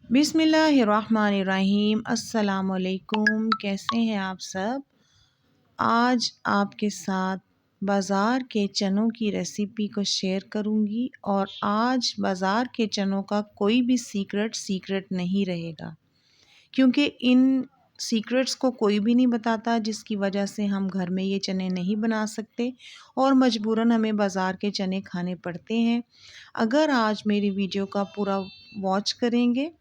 बिस्मिल्लाहिर्रहमानिर्रहीम। अस्सलाम वालेकुम। कैसे हैं आप सब? आज आपके साथ बाज़ार के चनों की रेसिपी को शेयर करूंगी और आज बाज़ार के चनों का कोई भी सीक्रेट नहीं रहेगा, क्योंकि इन सीक्रेट्स को कोई भी नहीं बताता, जिसकी वजह से हम घर में ये चने नहीं बना सकते और मजबूरन हमें बाज़ार के चने खाने पड़ते हैं। अगर आज मेरी वीडियो का पूरा वॉच करेंगे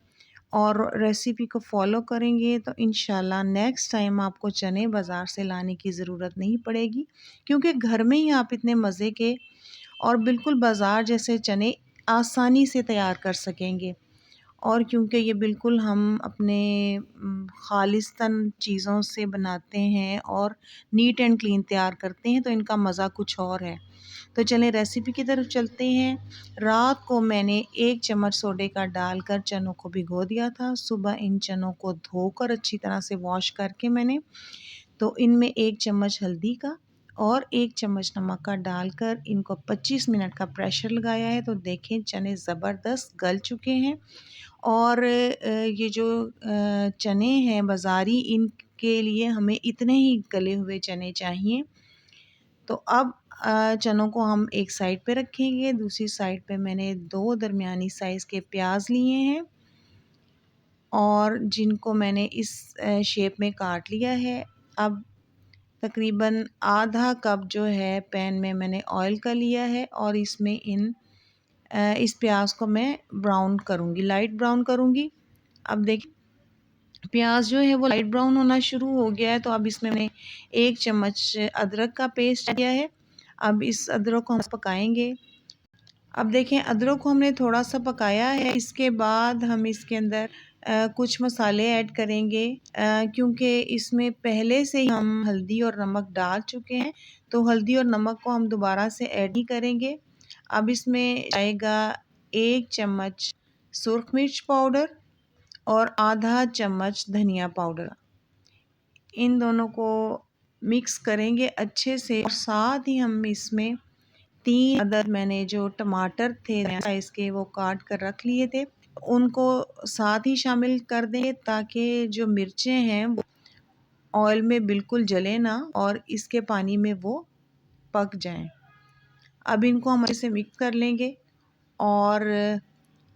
और रेसिपी को फॉलो करेंगे तो इंशाल्लाह नेक्स्ट टाइम आपको चने बाज़ार से लाने की ज़रूरत नहीं पड़ेगी, क्योंकि घर में ही आप इतने मज़े के और बिल्कुल बाज़ार जैसे चने आसानी से तैयार कर सकेंगे। और क्योंकि ये बिल्कुल हम अपने खालिस्तान चीज़ों से बनाते हैं और नीट एंड क्लीन तैयार करते हैं, तो इनका मज़ा कुछ और है। तो चलें रेसिपी की तरफ चलते हैं। रात को मैंने 1 चम्मच सोडे का डालकर चनों को भिगो दिया था। सुबह इन चनों को धोकर अच्छी तरह से वॉश करके मैंने तो इनमें 1 चम्मच हल्दी का और 1 चम्मच नमक का डालकर इनको 25 मिनट का प्रेशर लगाया है। तो देखें चने ज़बरदस्त गल चुके हैं और ये जो चने हैं बाज़ारी, इनके लिए हमें इतने ही गले हुए चने चाहिए। तो अब चनों को हम एक साइड पे रखेंगे। दूसरी साइड पे मैंने 2 दरमियानी साइज़ के प्याज लिए हैं और जिनको मैंने इस शेप में काट लिया है। अब तकरीबन आधा कप जो है पैन में मैंने ऑयल का लिया है और इसमें इस प्याज को मैं ब्राउन करूँगी, लाइट ब्राउन करूँगी। अब देखिए प्याज जो है वो लाइट ब्राउन होना शुरू हो गया है, तो अब इसमें मैंने 1 चम्मच अदरक का पेस्ट दिया है। अब इस अदरक को हम पकाएंगे। अब देखें अदरक को हमने थोड़ा सा पकाया है। इसके बाद हम इसके अंदर कुछ मसाले ऐड करेंगे, क्योंकि इसमें पहले से ही हम हल्दी और नमक डाल चुके हैं, तो हल्दी और नमक को हम दोबारा से ऐड नहीं करेंगे। अब इसमें जाएगा 1 चम्मच सुर्ख मिर्च पाउडर और आधा चम्मच धनिया पाउडर। इन दोनों को मिक्स करेंगे अच्छे से और साथ ही हम इसमें 3 अदद मैंने जो टमाटर थे साइज़ के वो काट कर रख लिए थे, उनको साथ ही शामिल कर दें ताकि जो मिर्चें हैं वो ऑयल में बिल्कुल जले ना और इसके पानी में वो पक जाएं। अब इनको हम अच्छे से मिक्स कर लेंगे और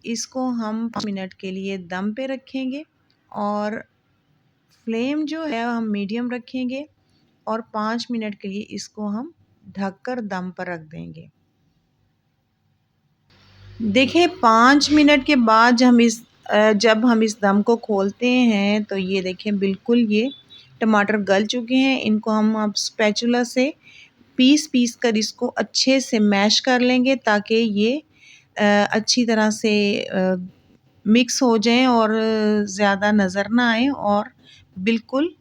इसको हम 5 मिनट के लिए दम पे रखेंगे और फ्लेम जो है हम मीडियम रखेंगे और 5 मिनट के लिए इसको हम ढककर दम पर रख देंगे। देखिए 5 मिनट के बाद जब हम इस दम को खोलते हैं तो ये देखें बिल्कुल ये टमाटर गल चुके हैं। इनको हम अब स्पैचुला से पीस कर इसको अच्छे से मैश कर लेंगे ताकि ये अच्छी तरह से मिक्स हो जाएं और ज़्यादा नज़र ना आए और बिल्कुल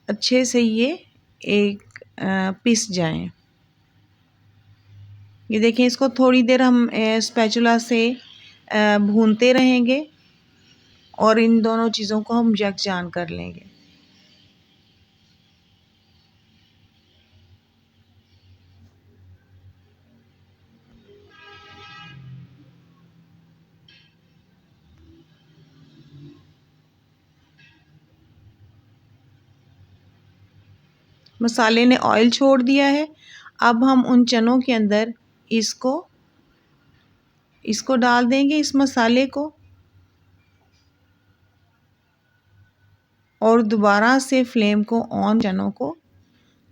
अच्छे से ये एक पिस जाएं। ये देखें इसको थोड़ी देर हम स्पैचुला से भूनते रहेंगे और इन दोनों चीज़ों को हम यकजान कर लेंगे। मसाले ने ऑयल छोड़ दिया है। अब हम उन चनों के अंदर इसको डाल देंगे, इस मसाले को, और दोबारा से फ्लेम को ऑन, चनों को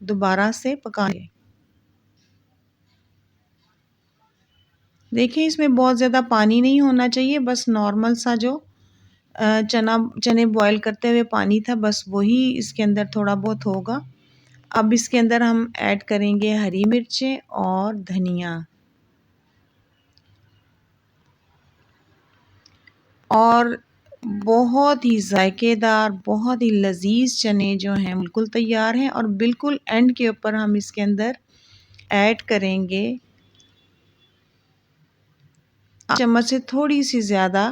दोबारा से पकाएं। देखिए इसमें बहुत ज़्यादा पानी नहीं होना चाहिए, बस नॉर्मल सा जो चने बॉईल करते हुए पानी था बस वही इसके अंदर थोड़ा बहुत होगा। अब इसके अंदर हम ऐड करेंगे हरी मिर्चें और धनिया और बहुत ही जायकेदार, बहुत ही लजीज चने जो हैं बिल्कुल तैयार हैं। और बिल्कुल एंड के ऊपर हम इसके अंदर ऐड करेंगे चम्मच से थोड़ी सी ज़्यादा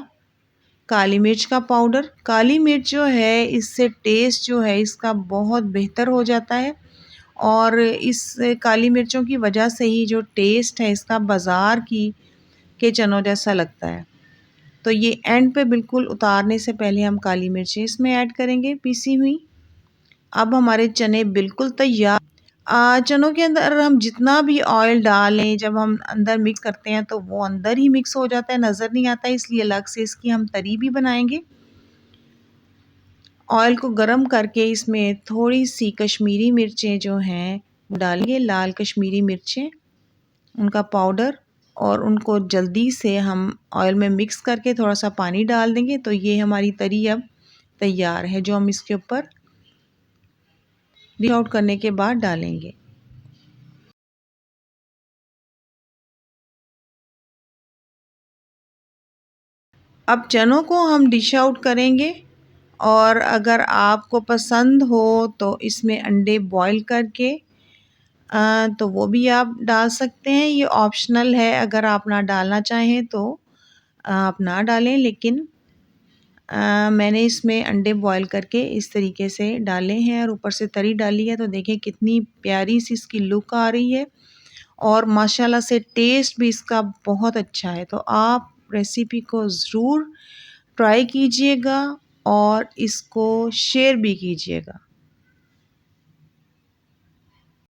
काली मिर्च का पाउडर। काली मिर्च जो है इससे टेस्ट जो है इसका बहुत बेहतर हो जाता है और इस काली मिर्चों की वजह से ही जो टेस्ट है इसका बाज़ार की के चनों जैसा लगता है। तो ये एंड पे बिल्कुल उतारने से पहले हम काली मिर्चें इसमें ऐड करेंगे पीसी हुई। अब हमारे चने बिल्कुल तैयार। चनों के अंदर हम जितना भी ऑयल डालें, जब हम अंदर मिक्स करते हैं तो वो अंदर ही मिक्स हो जाता है, नज़र नहीं आता, इसलिए अलग से इसकी हम तरी भी बनाएंगे। ऑयल को गरम करके इसमें थोड़ी सी कश्मीरी मिर्चें जो हैं डालेंगे, लाल कश्मीरी मिर्चें, उनका पाउडर, और उनको जल्दी से हम ऑयल में मिक्स करके थोड़ा सा पानी डाल देंगे। तो ये हमारी तरी अब तैयार है, जो हम इसके ऊपर डिश आउट करने के बाद डालेंगे। अब चनों को हम डिश आउट करेंगे, और अगर आपको पसंद हो तो इसमें अंडे बॉईल करके तो वो भी आप डाल सकते हैं। ये ऑप्शनल है, अगर आप ना डालना चाहें तो आप ना डालें, लेकिन मैंने इसमें अंडे बॉईल करके इस तरीके से डाले हैं और ऊपर से तरी डाली है। तो देखें कितनी प्यारी सी इसकी लुक आ रही है, और माशाल्लाह से टेस्ट भी इसका बहुत अच्छा है। तो आप रेसिपी को ज़रूर ट्राई कीजिएगा और इसको शेयर भी कीजिएगा।